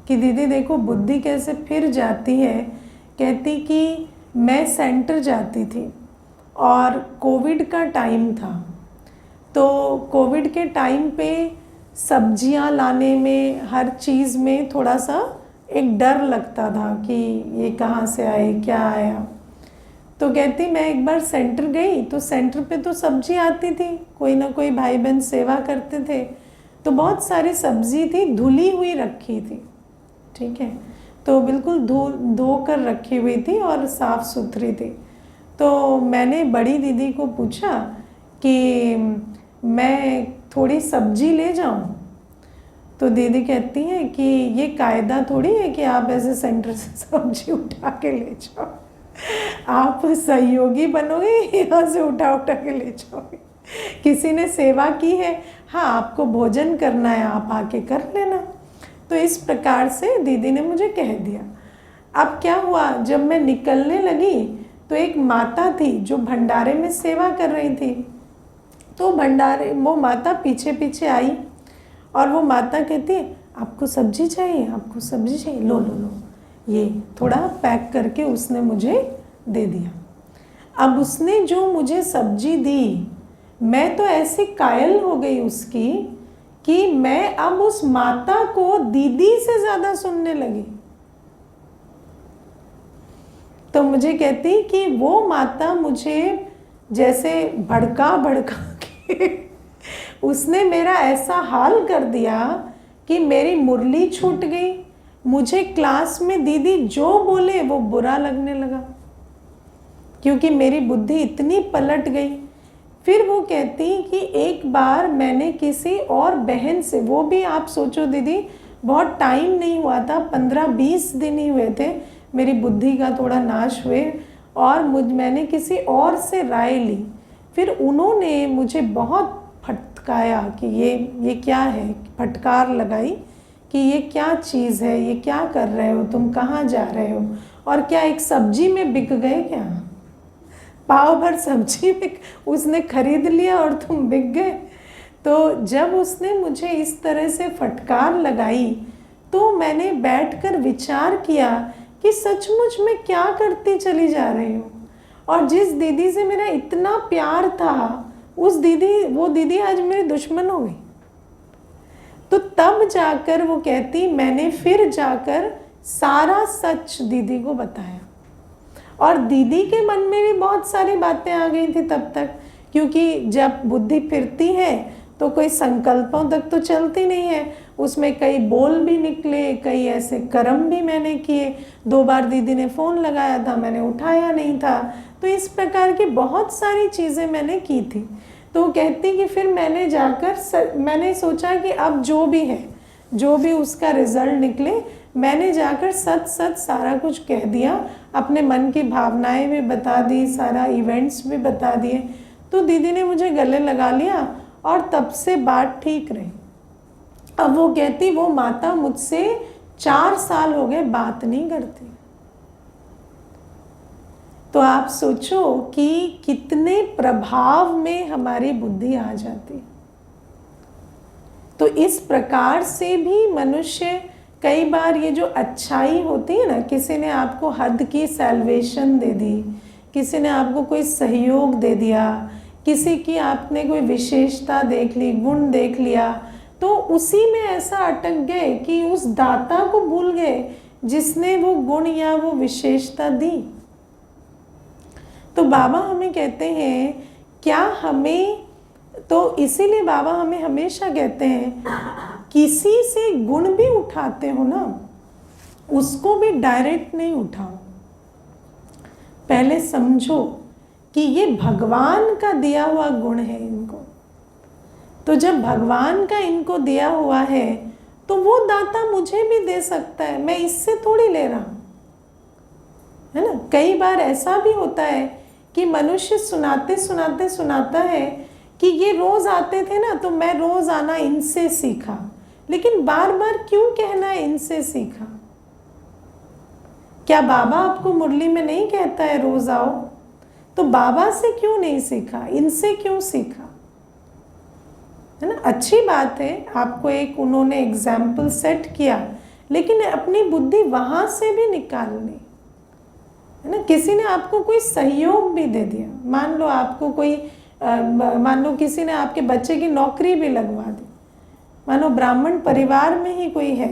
कि दीदी देखो बुद्धि कैसे फिर जाती है। कहती कि मैं सेंटर जाती थी और कोविड का टाइम था, तो कोविड के टाइम पे सब्जियां लाने में, हर चीज़ में थोड़ा सा एक डर लगता था कि ये कहाँ से आए, क्या आया। तो कहती मैं एक बार सेंटर गई, तो सेंटर पे तो सब्जी आती थी, कोई ना कोई भाई बहन सेवा करते थे, तो बहुत सारी सब्जी थी, धुली हुई रखी थी, ठीक है, तो बिल्कुल धो कर रखी हुई थी और साफ़ सुथरी थी। तो मैंने बड़ी दीदी को पूछा कि मैं थोड़ी सब्जी ले जाऊं? तो दीदी कहती है कि ये कायदा थोड़ी है कि आप ऐसे सेंटर से सब्जी उठा के ले जाओ, आप सहयोगी बनोगे, यहाँ से उठा के ले जाओगे। किसी ने सेवा की है, हाँ आपको भोजन करना है, आप आके कर लेना। तो इस प्रकार से दीदी ने मुझे कह दिया। अब क्या हुआ, जब मैं निकलने लगी तो एक माता थी जो भंडारे में सेवा कर रही थी। तो भंडारे वो माता पीछे पीछे आई और वो माता कहती है आपको सब्जी चाहिए, आपको सब्जी चाहिए, लो लो लो, ये थोड़ा पैक करके उसने मुझे दे दिया। अब उसने जो मुझे सब्जी दी, मैं तो ऐसी कायल हो गई उसकी कि मैं अब उस माता को दीदी से ज़्यादा सुनने लगी। तो मुझे कहती कि वो माता मुझे जैसे भड़का भड़का के उसने मेरा ऐसा हाल कर दिया कि मेरी मुरली छूट गई। मुझे क्लास में दीदी जो बोले वो बुरा लगने लगा, क्योंकि मेरी बुद्धि इतनी पलट गई। फिर वो कहती कि एक बार मैंने किसी और बहन से, वो भी आप सोचो दीदी बहुत टाइम नहीं हुआ था, 15-20 दिन ही हुए थे मेरी बुद्धि का थोड़ा नाश हुए, और मैंने किसी और से राय ली। फिर उन्होंने मुझे बहुत फटकाया कि ये क्या है, फटकार लगाई कि ये क्या चीज़ है, ये क्या कर रहे हो तुम, कहाँ जा रहे हो, और क्या एक सब्जी में बिक गए क्या, पाव भर सब्जी में उसने खरीद लिया और तुम बिक गए। तो जब उसने मुझे इस तरह से फटकार लगाई तो मैंने बैठकर विचार किया कि सचमुच मैं क्या करती चली जा रही हूँ। और जिस दीदी से मेरा इतना प्यार था, वो दीदी आज मेरी दुश्मन हो गई। तो तब जाकर वो कहती, मैंने फिर जाकर सारा सच दीदी को बताया, और दीदी के मन में भी बहुत सारी बातें आ गई थी तब तक, क्योंकि जब बुद्धि फिरती है तो कोई संकल्पों तक तो चलती नहीं है, उसमें कई बोल भी निकले, कई ऐसे कर्म भी मैंने किए। 2 बार दीदी ने फ़ोन लगाया था, मैंने उठाया नहीं था, तो इस प्रकार की बहुत सारी चीज़ें मैंने की थी। तो वो कहती कि फिर मैंने जाकर मैंने सोचा कि अब जो भी है, जो भी उसका रिज़ल्ट निकले, मैंने जाकर सच सारा कुछ कह दिया, अपने मन की भावनाएं भी बता दी, सारा इवेंट्स भी बता दिए। तो दीदी ने मुझे गले लगा लिया और तब से बात ठीक रही। अब वो कहती, वो माता मुझसे 4 साल हो गए बात नहीं करती। तो आप सोचो कि कितने प्रभाव में हमारी बुद्धि आ जाती। तो इस प्रकार से भी मनुष्य कई बार, ये जो अच्छाई होती है ना, किसी ने आपको हद की सैल्वेशन दे दी, किसी ने आपको कोई सहयोग दे दिया, किसी की आपने कोई विशेषता देख ली, गुण देख लिया, तो उसी में ऐसा अटक गए कि उस दाता को भूल गए जिसने वो गुण या वो विशेषता दी। तो बाबा हमें कहते हैं, क्या हमें, तो इसीलिए बाबा हमें हमेशा कहते हैं, किसी से गुण भी उठाते हो ना, उसको भी डायरेक्ट नहीं उठाओ, पहले समझो कि ये भगवान का दिया हुआ गुण है इनको। तो जब भगवान का इनको दिया हुआ है तो वो दाता मुझे भी दे सकता है, मैं इससे थोड़ी ले रहा हूँ, है ना। कई बार ऐसा भी होता है कि मनुष्य सुनाते सुनाते सुनाता है कि ये रोज़ आते थे ना, तो मैं रोज़ आना इनसे सीखा, लेकिन बार बार क्यों कहना है इनसे सीखा? क्या बाबा आपको मुरली में नहीं कहता है रोज़ आओ? तो बाबा से क्यों नहीं सीखा, इनसे क्यों सीखा? है ना, अच्छी बात है, आपको एक उन्होंने एग्जाम्पल सेट किया, लेकिन अपनी बुद्धि वहाँ से भी निकालनी, है ना। किसी ने आपको कोई सहयोग भी दे दिया, मान लो आपको कोई मान लो किसी ने आपके बच्चे की नौकरी भी लगवा दी, मानो ब्राह्मण परिवार में ही कोई है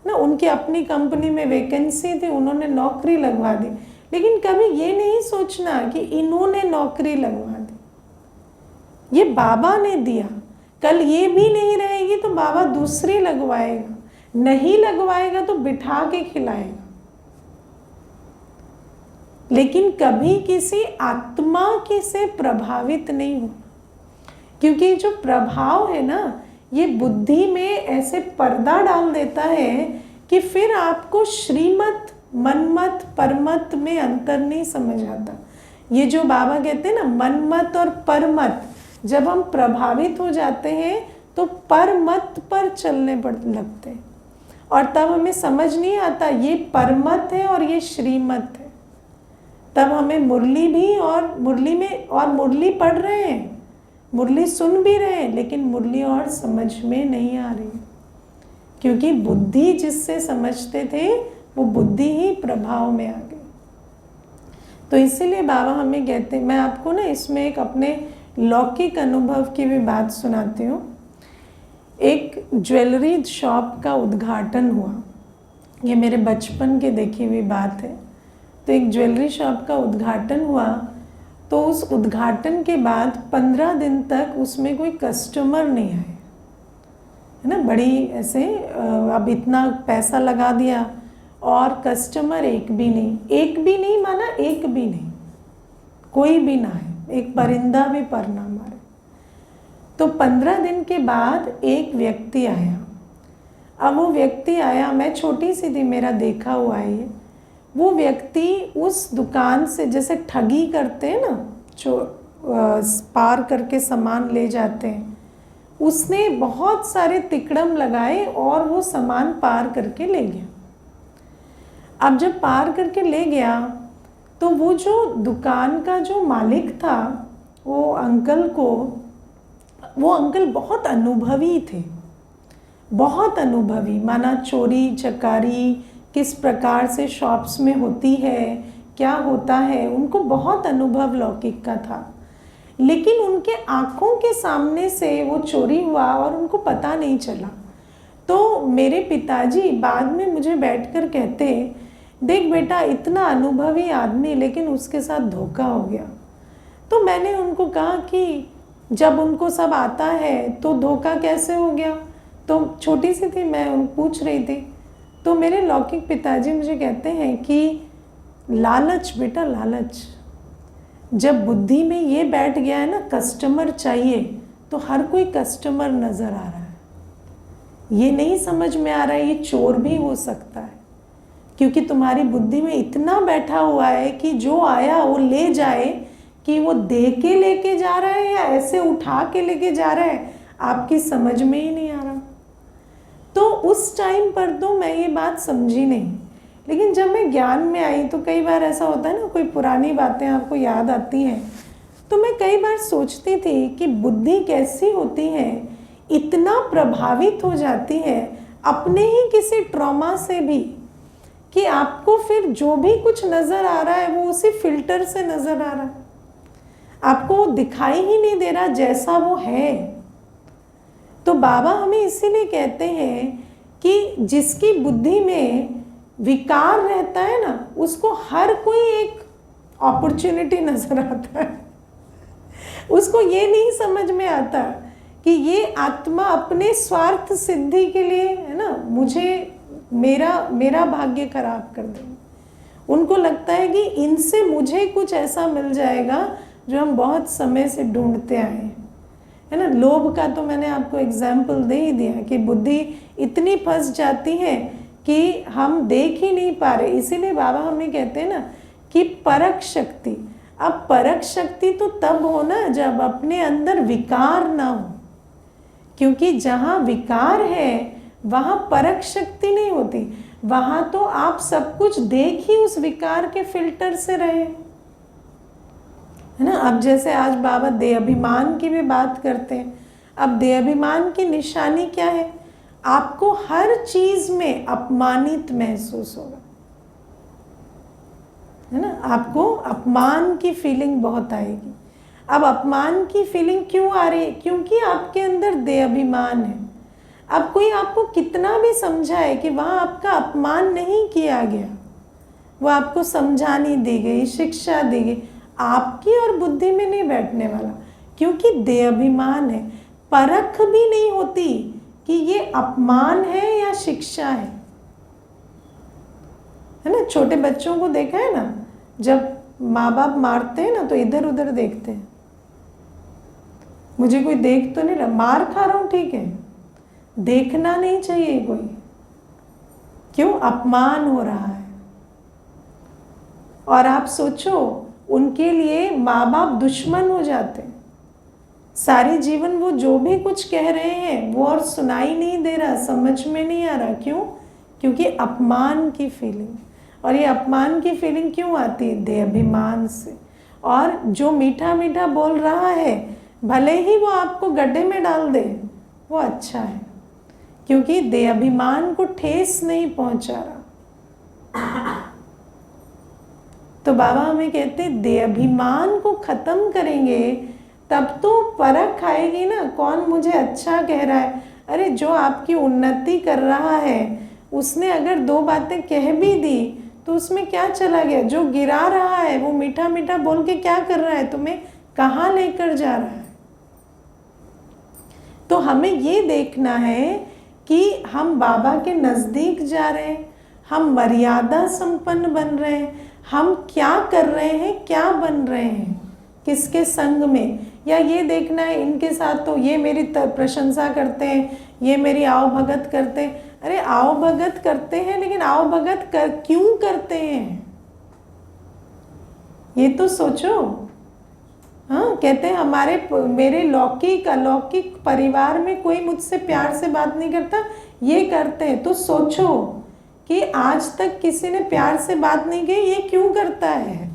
ना, उनकी अपनी कंपनी में वैकेंसी थी, उन्होंने नौकरी लगवा दी, लेकिन कभी ये नहीं सोचना कि इन्होंने नौकरी लगवा दी, ये बाबा ने दिया। कल ये भी नहीं रहेगी तो बाबा दूसरी लगवाएगा, नहीं लगवाएगा तो बिठा के खिलाएगा, लेकिन कभी किसी आत्मा की से प्रभावित नहीं हो, क्योंकि जो प्रभाव है ना, ये बुद्धि में ऐसे पर्दा डाल देता है कि फिर आपको श्रीमत, मनमत, परमत में अंतर नहीं समझ आता। ये जो बाबा कहते हैं ना, मनमत और परमत, जब हम प्रभावित हो जाते हैं तो परमत पर चलने पड़ लगते हैं, और तब हमें समझ नहीं आता ये परमत है और ये श्रीमत है। तब हमें मुरली भी, और मुरली में, और मुरली पढ़ रहे हैं, मुरली सुन भी रहे हैं लेकिन मुरली और समझ में नहीं आ रही, क्योंकि बुद्धि जिससे समझते थे वो बुद्धि ही प्रभाव में आ गई। तो इसीलिए बाबा हमें कहते हैं, मैं आपको ना इसमें एक अपने लौकिक अनुभव की भी बात सुनाती हूँ। एक ज्वेलरी शॉप का उद्घाटन हुआ, ये मेरे बचपन के देखी हुई बात है। तो एक ज्वेलरी शॉप का उद्घाटन हुआ, तो उस उद्घाटन के बाद 15 दिन तक उसमें कोई कस्टमर नहीं आए, है ना। बड़ी ऐसे अब इतना पैसा लगा दिया और कस्टमर एक भी नहीं माना, एक भी नहीं, कोई भी ना है, एक परिंदा भी पर ना मारे। तो 15 दिन के बाद एक व्यक्ति आया। अब वो व्यक्ति आया, मैं छोटी सी थी, मेरा देखा हुआ है ये। वो व्यक्ति उस दुकान से जैसे ठगी करते हैं ना, जो पार करके सामान ले जाते हैं, उसने बहुत सारे तिकड़म लगाए और वो सामान पार करके ले गया। अब जब पार करके ले गया तो वो जो दुकान का जो मालिक था, वो अंकल बहुत अनुभवी थे, बहुत अनुभवी, माना चोरी चकारी किस प्रकार से शॉप्स में होती है, क्या होता है, उनको बहुत अनुभव लौकिक का था। लेकिन उनके आँखों के सामने से वो चोरी हुआ और उनको पता नहीं चला। तो मेरे पिताजी बाद में मुझे बैठकर कहते, देख बेटा, इतना अनुभवी आदमी लेकिन उसके साथ धोखा हो गया। तो मैंने उनको कहा कि जब उनको सब आता है तो धोखा कैसे हो गया। तो छोटी सी थी मैं, उन पूछ रही थी। तो मेरे लौकिक पिताजी मुझे कहते हैं कि लालच बेटा, लालच, जब बुद्धि में ये बैठ गया है ना कस्टमर चाहिए, तो हर कोई कस्टमर नज़र आ रहा है। ये नहीं समझ में आ रहा है ये चोर भी हो सकता है, क्योंकि तुम्हारी बुद्धि में इतना बैठा हुआ है कि जो आया वो ले जाए, कि वो दे के लेके जा रहा है या ऐसे उठा के लेके जा रहा है, आपकी समझ में ही नहीं आ रहा। तो उस टाइम पर तो मैं ये बात समझी नहीं, लेकिन जब मैं ज्ञान में आई तो कई बार ऐसा होता है ना, कोई पुरानी बातें आपको याद आती हैं, तो मैं कई बार सोचती थी कि बुद्धि कैसी होती है, इतना प्रभावित हो जाती है अपने ही किसी ट्रॉमा से भी, कि आपको फिर जो भी कुछ नज़र आ रहा है वो उसी फिल्टर से नज़र आ रहा है, आपको दिखाई ही नहीं दे रहा जैसा वो है। तो बाबा हमें इसीलिए कहते हैं कि जिसकी बुद्धि में विकार रहता है ना, उसको हर कोई एक अपॉर्चुनिटी नज़र आता है। उसको ये नहीं समझ में आता कि ये आत्मा अपने स्वार्थ सिद्धि के लिए, है ना, मुझे मेरा भाग्य खराब कर देंगे। उनको लगता है कि इनसे मुझे कुछ ऐसा मिल जाएगा जो हम बहुत समय से ढूंढते आए हैं, है ना। लोभ का तो मैंने आपको एग्जाम्पल दे ही दिया कि बुद्धि इतनी फंस जाती है कि हम देख ही नहीं पा रहे। इसीलिए बाबा हमें कहते हैं ना कि परख शक्ति। अब परख शक्ति तो तब हो ना जब अपने अंदर विकार ना हो, क्योंकि जहाँ विकार है वहाँ परख शक्ति नहीं होती, वहाँ तो आप सब कुछ देख ही उस विकार के फिल्टर से रहे, है ना। अब जैसे आज बाबा देहाभिमान की भी बात करते हैं। अब देहाभिमान की निशानी क्या है, आपको हर चीज में अपमानित महसूस होगा, है ना। आपको अपमान की फीलिंग बहुत आएगी। अब अपमान की फीलिंग क्यों आ रही है, क्योंकि आपके अंदर देहाभिमान है। अब कोई आपको कितना भी समझाए कि वहाँ आपका अपमान नहीं किया गया, वो आपको समझानी दी गई, शिक्षा दी गई, आपकी और बुद्धि में नहीं बैठने वाला, क्योंकि देहाभिमान है। परख भी नहीं होती कि ये अपमान है या शिक्षा है ना। छोटे बच्चों को देखा है ना, जब माँ बाप मारते हैं ना तो इधर उधर देखते हैं, मुझे कोई देख तो नहीं रहा, मार खा रहा हूँ, ठीक है, देखना नहीं चाहिए कोई, क्यों, अपमान हो रहा है। और आप सोचो, उनके लिए माँ बाप दुश्मन हो जाते हैं, सारी जीवन वो जो भी कुछ कह रहे हैं वो और सुनाई नहीं दे रहा, समझ में नहीं आ रहा, क्यों, क्योंकि अपमान की फीलिंग। और ये अपमान की फीलिंग क्यों आती है, देहाभिमान से। और जो मीठा मीठा बोल रहा है भले ही वो आपको गड्ढे में डाल दे, वो अच्छा है, क्योंकि देह अभिमान को ठेस नहीं पहुंचा रहा। तो बाबा हमें कहते हैं देह अभिमान को खत्म करेंगे तब तो परख आएगी ना, कौन मुझे अच्छा कह रहा है। अरे जो आपकी उन्नति कर रहा है उसने अगर 2 बातें कह भी दी तो उसमें क्या चला गया। जो गिरा रहा है वो मीठा मीठा बोल के क्या कर रहा है, तुम्हें कहाँ लेकर जा रहा है। तो हमें ये देखना है कि हम बाबा के नज़दीक जा रहे हैं, हम मर्यादा संपन्न बन रहे हैं, हम क्या कर रहे हैं, क्या बन रहे हैं, किसके संग में। या ये देखना है इनके साथ तो ये मेरी प्रशंसा करते हैं, ये मेरी आओ भगत करते हैं। अरे आओ भगत करते हैं, लेकिन आओ भगत क्यों करते हैं ये तो सोचो। हाँ, कहते हैं मेरे लौकिक अलौकिक परिवार में कोई मुझसे प्यार से बात नहीं करता, ये करते हैं। तो सोचो कि आज तक किसी ने प्यार से बात नहीं की, ये क्यों करता है।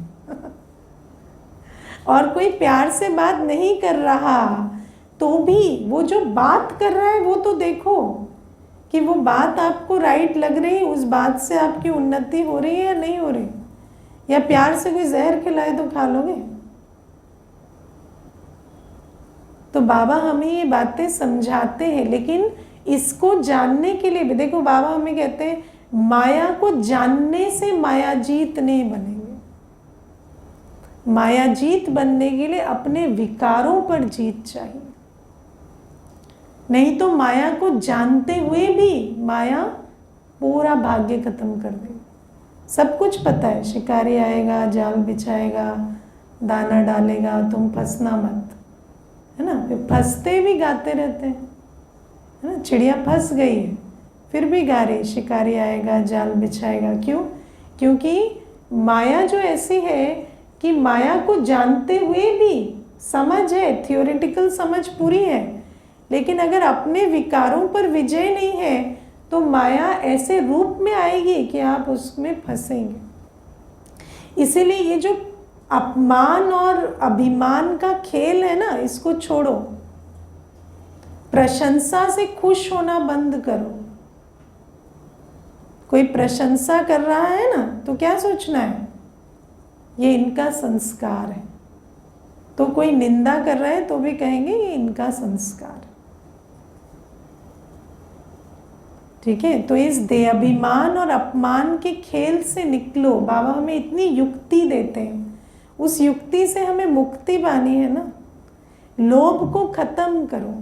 और कोई प्यार से बात नहीं कर रहा तो भी वो जो बात कर रहा है वो तो देखो कि वो बात आपको राइट लग रही है, उस बात से आपकी उन्नति हो रही है या नहीं हो रही। या प्यार से कोई जहर खिलाए तो खा लोगे। तो बाबा हमें ये बातें समझाते हैं, लेकिन इसको जानने के लिए भी देखो बाबा हमें कहते हैं माया को जानने से मायाजीत नहीं बनेंगे। मायाजीत बनने के लिए अपने विकारों पर जीत चाहिए, नहीं तो माया को जानते हुए भी माया पूरा भाग्य खत्म कर देगी। सब कुछ पता है, शिकारी आएगा, जाल बिछाएगा, दाना डालेगा, तुम फंसना मत, है ना। फिर फंसते भी गाते रहते हैं, है ना। चिड़िया फंस गई है फिर भी गा रही, शिकारी आएगा, जाल बिछाएगा। क्यों? क्योंकि माया जो ऐसी है कि माया को जानते हुए भी समझ है, थियोरेटिकल समझ पूरी है, लेकिन अगर अपने विकारों पर विजय नहीं है तो माया ऐसे रूप में आएगी कि आप उसमें फंसेंगे। इसीलिए ये जो अपमान और अभिमान का खेल है ना, इसको छोड़ो। प्रशंसा से खुश होना बंद करो। कोई प्रशंसा कर रहा है ना तो क्या सोचना है, ये इनका संस्कार है। तो कोई निंदा कर रहा है तो भी कहेंगे ये इनका संस्कार। ठीक है, तो इस देह अभिमान और अपमान के खेल से निकलो। बाबा हमें इतनी युक्ति देते हैं, उस युक्ति से हमें मुक्ति पानी है ना। लोभ को खत्म करो।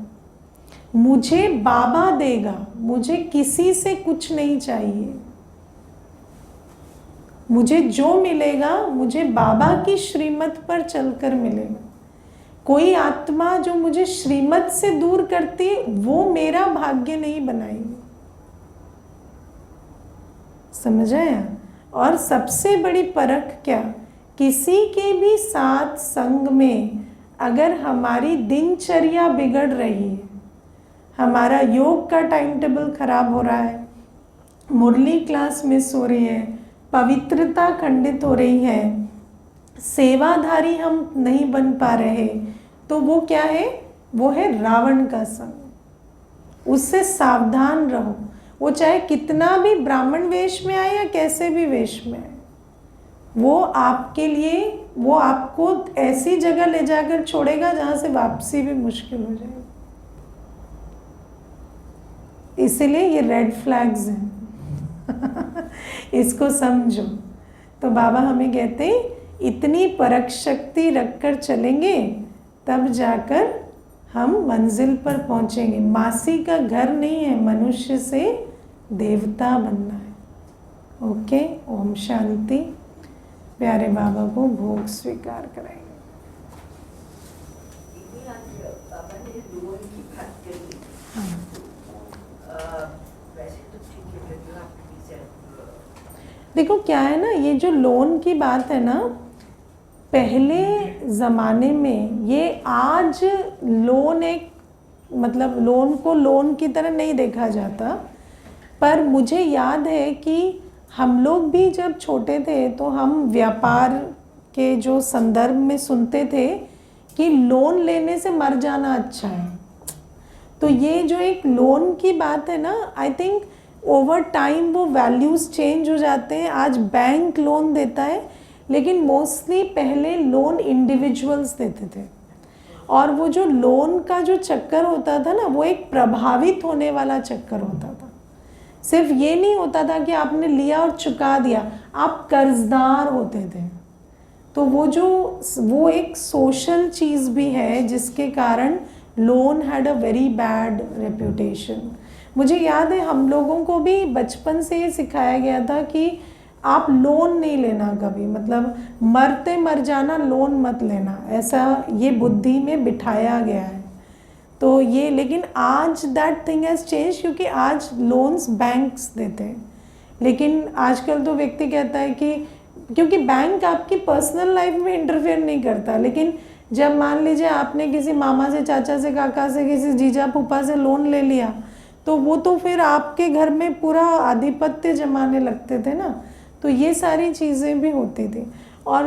मुझे बाबा देगा, मुझे किसी से कुछ नहीं चाहिए। मुझे जो मिलेगा मुझे बाबा की श्रीमत पर चलकर मिलेगा। कोई आत्मा जो मुझे श्रीमत से दूर करती है वो मेरा भाग्य नहीं बनाएगी। समझ आया? और सबसे बड़ी परख क्या, किसी के भी साथ संग में अगर हमारी दिनचर्या बिगड़ रही है, हमारा योग का टाइम टेबल खराब हो रहा है, मुरली क्लास मिस हो रही है, पवित्रता खंडित हो रही है, सेवाधारी हम नहीं बन पा रहे, तो वो क्या है, वो है रावण का संग। उससे सावधान रहो। वो चाहे कितना भी ब्राह्मण वेश में आए या कैसे भी वेश में आए, वो आपके लिए, वो आपको ऐसी जगह ले जाकर छोड़ेगा जहाँ से वापसी भी मुश्किल हो जाएगी। इसीलिए ये रेड फ्लैग्स हैं। इसको समझो। तो बाबा हमें कहते हैं इतनी परख शक्ति रखकर चलेंगे तब जाकर हम मंजिल पर पहुंचेंगे। मासी का घर नहीं है, मनुष्य से देवता बनना है। ओके, ओम शांति। प्यारे बाबा को भोग स्वीकार कराएंगे। बाबा ने लोन की बात करी। वैसे तो ठीक है, जो आपकी से देखो क्या है ना, ये जो लोन की बात है ना, पहले ज़माने में ये, आज लोन एक मतलब लोन को लोन की तरह नहीं देखा जाता, पर मुझे याद है कि हम लोग भी जब छोटे थे तो हम व्यापार के जो संदर्भ में सुनते थे कि लोन लेने से मर जाना अच्छा है। तो ये जो एक लोन की बात है ना, आई थिंक ओवर टाइम वो वैल्यूज़ चेंज हो जाते हैं। आज बैंक लोन देता है, लेकिन मोस्टली पहले लोन इंडिविजुअल्स देते थे, और वो जो लोन का जो चक्कर होता था ना, वो एक प्रभावित होने वाला चक्कर होता था। सिर्फ ये नहीं होता था कि आपने लिया और चुका दिया, आप कर्जदार होते थे। तो वो एक सोशल चीज़ भी है जिसके कारण loan had a very bad reputation. मुझे याद है हम लोगों को भी बचपन से ये सिखाया गया था कि आप लोन नहीं लेना कभी, मतलब मरते मर जाना, लोन मत लेना, ऐसा ये बुद्धि में बिठाया गया है। तो ये, लेकिन आज दैट थिंग हैज़ चेंज, क्योंकि आज लोन्स बैंक्स देते हैं। लेकिन आजकल तो व्यक्ति कहता है कि क्योंकि बैंक आपकी पर्सनल लाइफ में इंटरफेयर नहीं करता, लेकिन जब मान लीजिए आपने किसी मामा से, चाचा से, काका से, किसी जीजा फूफा से लोन ले लिया, तो वो तो फिर आपके घर में पूरा आधिपत्य जमाने लगते थे ना। तो ये सारी चीज़ें भी होती थी, और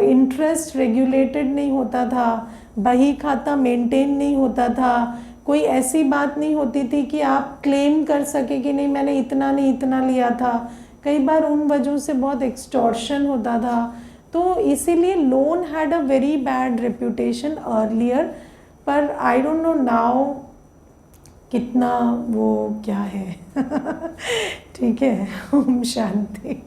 इंटरेस्ट रेगुलेटेड नहीं होता था, बही खाता मेंटेन नहीं होता था, कोई ऐसी बात नहीं होती थी कि आप क्लेम कर सके कि नहीं मैंने इतना नहीं इतना लिया था। कई बार उन वजहों से बहुत एक्सटॉर्शन होता था। तो इसीलिए loan had a very bad reputation earlier, पर आई डोंट नो नाउ कितना वो क्या है। ठीक है, ओम शांति।